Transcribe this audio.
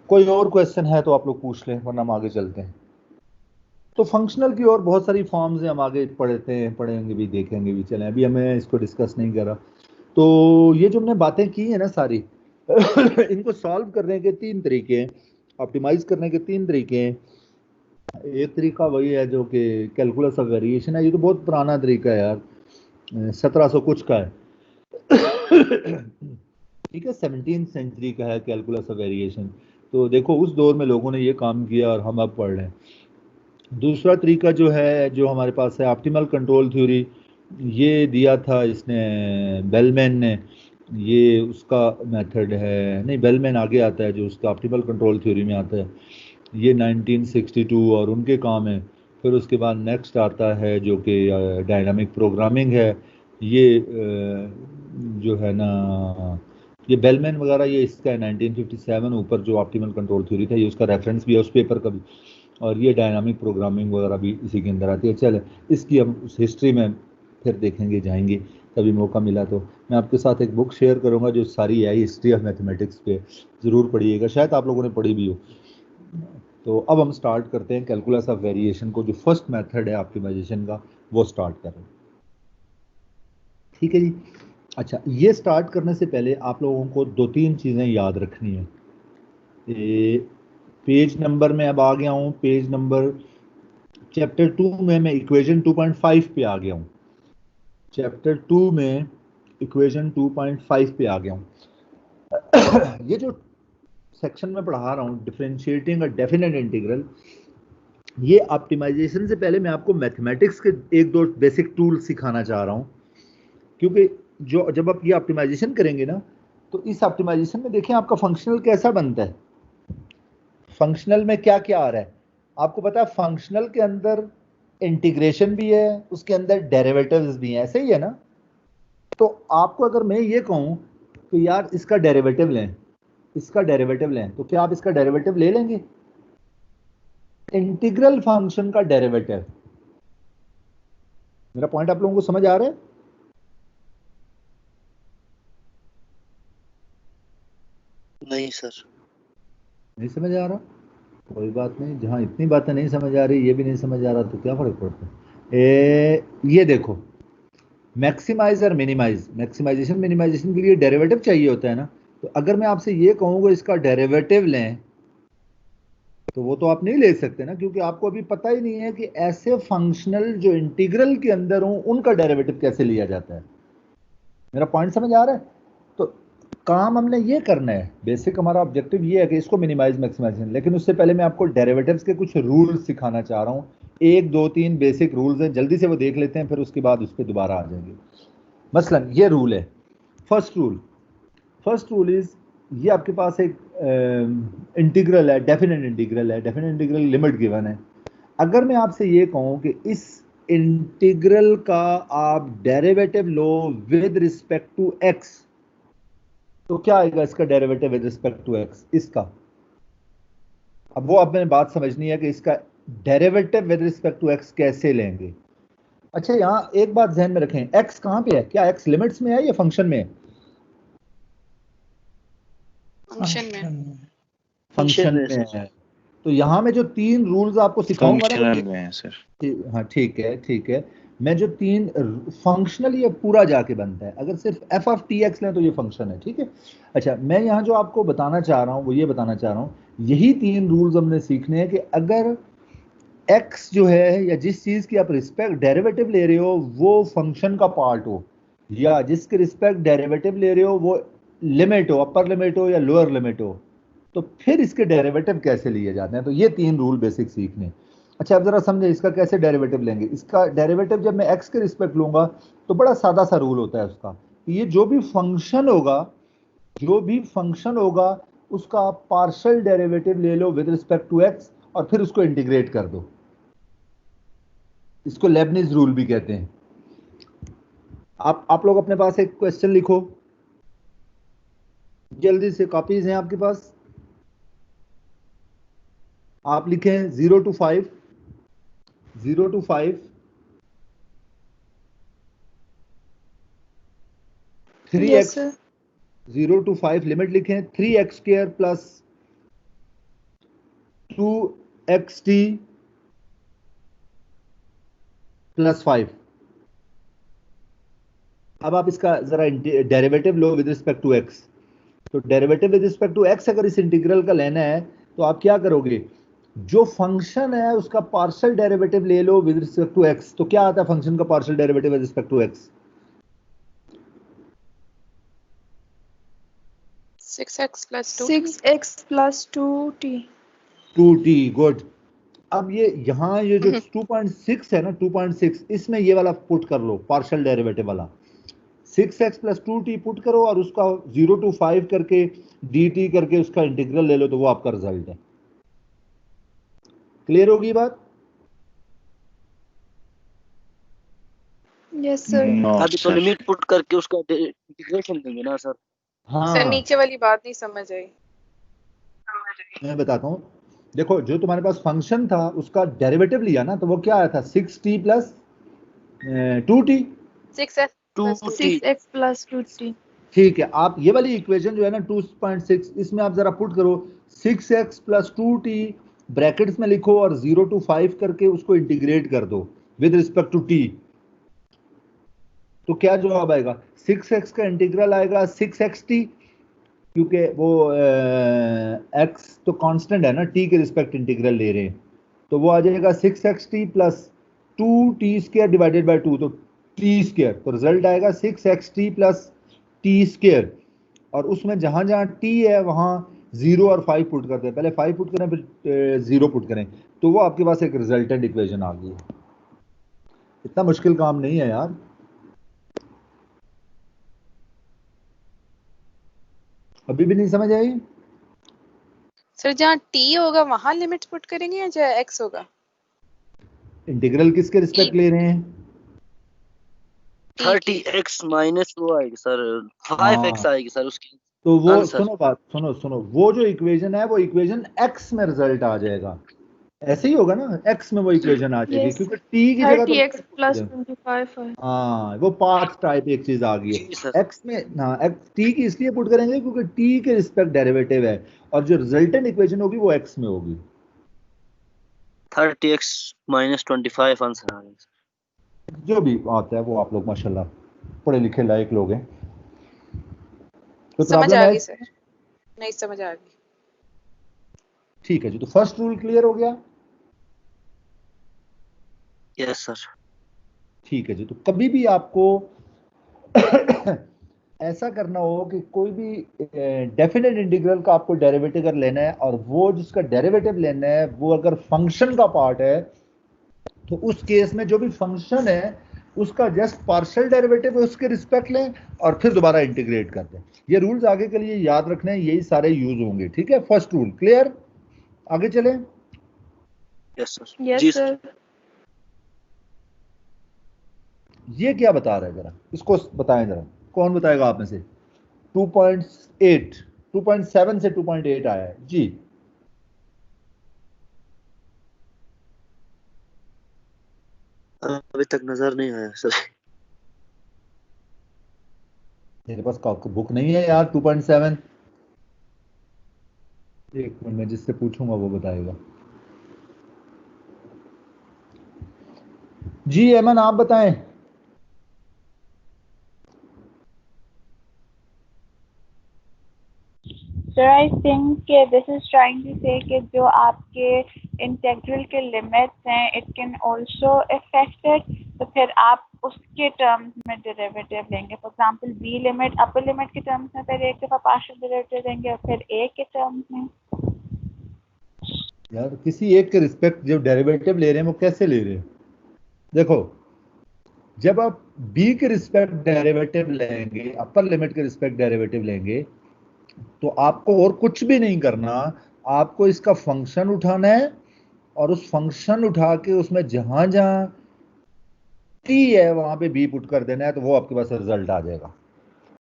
कोई और क्वेश्चन है तो आप लोग पूछ लें, वरना हम आगे चलते हैं। तो फंक्शनल की और बहुत सारी फॉर्म्स हैं, हम आगे पढ़ेंगे भी, देखेंगे भी, चलें अभी हमें इसको डिस्कस नहीं करा। तो ये जो हमने बातें की है ना सारी इनको सॉल्व करने के तीन तरीके हैं, ऑप्टिमाइज करने के तीन तरीके हैं। एक तरीका वही है जो कि कैलकुलस ऑफ वेरिएशन है, ये तो बहुत पुराना तरीका है यार, 1700 कुछ का है ठीक है, 17th सेंचुरी का है कैलकुलस ऑफ वेरिएशन। तो देखो उस दौर में लोगों ने ये काम किया और हम अब पढ़ रहे हैं। दूसरा तरीका जो है, जो हमारे पास है, ऑप्टिमल कंट्रोल थ्योरी, ये दिया था इसने, बेलमैन ने। ये उसका मेथड है, नहीं बेलमैन आगे आता है, जो उसका ऑप्टिमल कंट्रोल थ्योरी में आता है, ये 1962 और उनके काम है। फिर उसके बाद नेक्स्ट आता है जो कि डायनामिक प्रोग्रामिंग है। ये जो है ना, ये बेलमैन वगैरह, ये इसका है 1957, ऊपर जो ऑप्टिमल कंट्रोल थ्योरी था, ये उसका रेफरेंस भी है उस पेपर का भी। और ये डायनामिक प्रोग्रामिंग वगैरह भी इसी के अंदर आती है। चले इसकी हम उस हिस्ट्री में फिर देखेंगे, जाएंगे कभी मौका मिला तो। मैं आपके साथ एक बुक शेयर करूंगा जो सारी है हिस्ट्री ऑफ मैथमेटिक्स पे, ज़रूर पढ़िएगा, शायद आप लोगों ने पढ़ी भी हो। तो अब हम स्टार्ट करते हैं कैलकुलस ऑफ वेरिएशन को, जो फर्स्ट मेथड है ऑप्टिमाइजेशन का, वो स्टार्ट कर रहे हैं। ठीक है जी। अच्छा, ये स्टार्ट करने से पहले आप लोगों को दो तीन चीज़ें याद रखनी है। पेज नंबर में अब आ गया हूँ, पेज नंबर चैप्टर 2 में मैं इक्वेशन 2.5 पे आ गया हूँ। चैप्टर 2 में इक्वेशन 2.5 पे आ गया हूँ ये जो सेक्शन में पढ़ा रहा हूँ, डिफरेंशिएटिंग अ डेफिनेट इंटीग्रल, ये ऑप्टिमाइजेशन से पहले मैं आपको मैथमेटिक्स के एक दो बेसिक टूल सिखाना चाह रहा हूँ। क्योंकि जो जब आप ये ऑप्टिमाइजेशन करेंगे ना, तो इस ऑप्टिमाइजेशन में देखें आपका फंक्शनल कैसा बनता है। फंक्शनल में क्या क्या आ रहा है आपको पता है। फंक्शनल के अंदर इंटीग्रेशन भी है, उसके अंदर डेरिवेटिव्स भी हैं, ऐसे ही है ना। तो आपको अगर मैं ये कहूं कि यार इसका डेरिवेटिव लें, इसका डेरिवेटिव लें, तो क्या आप इसका डेरिवेटिव ले लेंगे? इंटीग्रल फंक्शन का डेरिवेटिव, मेरा पॉइंट आप लोगों को समझ आ रहा है? नहीं सर। नहीं समझ आ रहा? कोई बात नहीं, जहां इतनी बातें नहीं समझ आ रही, ये भी नहीं समझ आ रहा, तो क्या फर्क पड़ता है। ये देखो, मैक्सिमाइज और मिनिमाइज, मैक्सिमाइजेशन मिनिमाइजेशन के लिए डेरिवेटिव चाहिए होता है ना। तो अगर मैं आपसे ये कहूँगा इसका डेरिवेटिव लें, तो वो तो आप नहीं ले सकते ना, क्योंकि आपको अभी पता ही नहीं है कि ऐसे फंक्शनल जो इंटीग्रल के अंदर हो उनका डेरिवेटिव कैसे लिया जाता है। मेरा पॉइंट समझ आ रहा है? तो काम हमने ये करना है, बेसिक हमारा ऑब्जेक्टिव ये है कि इसको मिनिमाइज मैक्सिमाइजेशन, लेकिन उससे पहले मैं आपको डेरिवेटिव्स के कुछ रूल्स सिखाना चाह रहा हूँ। एक दो तीन बेसिक रूल्स हैं, जल्दी से वो देख लेते हैं, फिर उसके बाद उस पर दोबारा आ जाएंगे। मसलन ये रूल है, first rule, first rule is, ये आपके पास एक इंटीग्रल है, डेफिनेट इंटीग्रल है, डेफिनेट इंटीग्रल लिमिट गिवन है। अगर मैं आपसे ये कहूं कि इस इंटीग्रल का आप डेरिवेटिव लो विद रिस्पेक्ट टू एक्स, तो क्या आएगा इसका derivative with respect to X इसका? अब वो अब मैंने बात समझनी है कि इसका derivative with respect to X कैसे लेंगे। अच्छा, यहां एक बात ध्यान में रखें, एक्स कहां पे है? क्या एक्स लिमिट्स में है या फंक्शन में है? फंक्शन में। फंक्शन में है। तो यहां में जो तीन रूल्स आपको सिखाऊंगा ना, फंक्शनल में है सर। हाँ ठीक है, ठीक है। मैं जो तीन फंक्शनल, ये पूरा जाके बनता है, अगर सिर्फ एफ ऑफ टी एक्स लें तो ये फंक्शन है, ठीक है। अच्छा, मैं यहाँ जो आपको बताना चाह रहा हूँ वो ये बताना चाह रहा हूँ, यही तीन रूल्स हमने सीखने हैं कि अगर एक्स जो है, या जिस चीज की आप रिस्पेक्ट डेरिवेटिव ले रहे हो वो फंक्शन का पार्ट हो, या जिसके रिस्पेक्ट डेरिवेटिव ले रहे हो वो लिमिट हो, अपर लिमिट हो या लोअर लिमिट हो, तो फिर इसके डेरिवेटिव कैसे लिए जाते हैं। तो ये तीन रूल बेसिक सीखने। अच्छा, अब जरा समझे इसका कैसे डेरिवेटिव लेंगे। इसका डेरिवेटिव जब मैं एक्स के रिस्पेक्ट लूंगा तो बड़ा सादा सा रूल होता है उसका, ये जो भी फंक्शन होगा, जो भी फंक्शन होगा उसका आप पार्शियल डेरिवेटिव ले लो विद रिस्पेक्ट टू एक्स और फिर उसको इंटीग्रेट कर दो। इसको लेबनिज रूल भी कहते हैं। आप लोग अपने पास एक क्वेश्चन लिखो, जल्दी से, कॉपीज हैं आपके पास, आप लिखें 0 to 5, 0 to 5, 3x, 0 to 5 limit लिखें, 3x square plus 2xt plus 5। अब आप इसका जरा डेरिवेटिव लो विद रिस्पेक्ट टू x। तो derivative with respect to x अगर इस इंटीग्रल का लेना है तो आप क्या करोगे, जो फंक्शन है उसका पार्शियल डेरिवेटिव ले लो विद रिस्पेक्ट टू x। तो क्या आता है फंक्शन का partial derivative with respect to x? 6x plus 2 6x plus 2t 2t। Good. अब ये यहाँ ये जो 2.6 है ना, 2.6, इसमें ये वाला पुट कर लो, पार्शियल डेरिवेटिव वाला 6x plus 2t पुट करो और उसका 0 to 5 करके dt करके उसका इंटीग्रल ले लो, तो वो आपका रिजल्ट है। क्लियर होगी बात? Yes sir. अभी तो लिमिट पुट करके उसका इंटीग्रेशन देंगे ना सर? हाँ सर नीचे वाली बात नहीं समझ आई। मैं बताता हूँ। देखो, जो तुम्हारे पास फंक्शन था उसका डेरिवेटिव लिया ना, तो वो क्या आया था 6t plus 2t। 6x plus 2t 6x plus 2t। ठीक है, आप ये वाली इक्वेशन जो है ना 2.6, इसमें आप जरा पुट करो 6x plus 2t, ब्रैकेट्स में लिखो और 0 to 5 करके उसको इंटीग्रेट कर दो विद रिस्पेक्ट टू t। तो क्या जवाब आएगा? 6x का इंटीग्रल आएगा 6xt, क्योंकि वो x तो कांस्टेंट है ना, t के रिस्पेक्ट इंटीग्रल ले रहे हैं, तो वो आ जाएगा 6xt plus 2t square divided by 2, तो t स्क्वायर। तो रिजल्ट आएगा 6xt प्लस t स्क्वायर। और उसमें जहां जहां t है वहां 0 और 5 पुट करते हैं, पहले 5 पुट करें फिर 0 पुट करें, तो वो आपके पास एक रिजल्टेंट इक्वेशन आ गई है। इतना मुश्किल काम नहीं है यार। अभी भी नहीं समझ आई? सर जहाँ t होगा वहां लिमिट पुट करेंगे या जहाँ x होगा? इंटीग्रल किसके रिस्पेक्ट ले रहे हैं? 30x माइनस वो आएगी सर, 5x आएगी सर उसकी। तो वो आंसर। सुनो बात, सुनो, वो जो इक्वेशन है वो इक्वेशन x में रिजल्ट आ जाएगा। ऐसे ही होगा ना, x में वो इक्वेशन आ जाएगी, Yes. क्योंकि t की जगह 30x plus तो 25 है। हाँ, वो पाथ टाइप एक चीज आ गई जी है सर। x में। हाँ, t की इसलिए पुट करेंगे क्योंकि t के रिस्पेक्ट डेरिवेटिव है, और जो रिजल्टेंट इक्वेशन होगी वो x में होगी। 30x माइनस 25 आंसर आ गया। जो भी आता है वो आप लोग माशाल्लाह पढ़े लिखे लायक लोग हैं। तो समझ प्रॉब्लम आ है? गई सर, नहीं समझ आ गई। ठीक है जी, तो फर्स्ट रूल क्लियर हो गया? Yes sir. ठीक है जी। तो कभी भी आपको ऐसा करना हो कि कोई भी डेफिनेट इंटीग्रल का आपको डेरिवेटिव अगर लेना है, और वो जिसका डेरिवेटिव लेना है वो अगर फंक्शन का पार्ट है, तो उस केस में जो भी फंक्शन है उसका जस्ट पार्शियल डेरिवेटिव है उसके रिस्पेक्ट लें और फिर दोबारा इंटीग्रेट कर दें। ये रूल्स आगे के लिए याद रखने हैं, यही सारे यूज होंगे। ठीक है, फर्स्ट रूल क्लियर? आगे चलें। Yes sir. यस जी सर। ये क्या बता रहा है, जरा इसको बताएं, जरा कौन बताएगा आप में से? 2.8 2.7 से 2.8 आया है जी। अभी तक नजर नहीं आया सर। मेरे पास बुक नहीं है यार 2.7। एक मिनट, मैं जिससे पूछूंगा वो बताएगा। जी एमन, आप बताएं। Sir, I think this is trying to say कि जो आपके इंटेग्रल के लिमिट्स हैं, it can also affect it, तो फिर आप उसके टर्म्स में डेरिवेटिव लेंगे। For example b limit upper limit के टर्म्स में फिर एक दफ़ा पार्शियल डेरिवेटिव देंगे और फिर a के टर्म्स में। यार किसी एक के रिस्पेक्ट जो डेरिवेटिव ले रहे हैं वो कैसे ले रहे हैं? देखो, जब आप b के रिस्पेक्ट डेरिवेटिव लेंगे, अपर लिमिट के रिस्पेक्ट डेरिवेटिव लेंगे, तो आपको और कुछ भी नहीं करना, आपको इसका फंक्शन उठाना है और उस फंक्शन उठा के उसमें जहां जहां t है वहां पे b पुट कर देना है, तो वो आपके पास रिजल्ट आ जाएगा।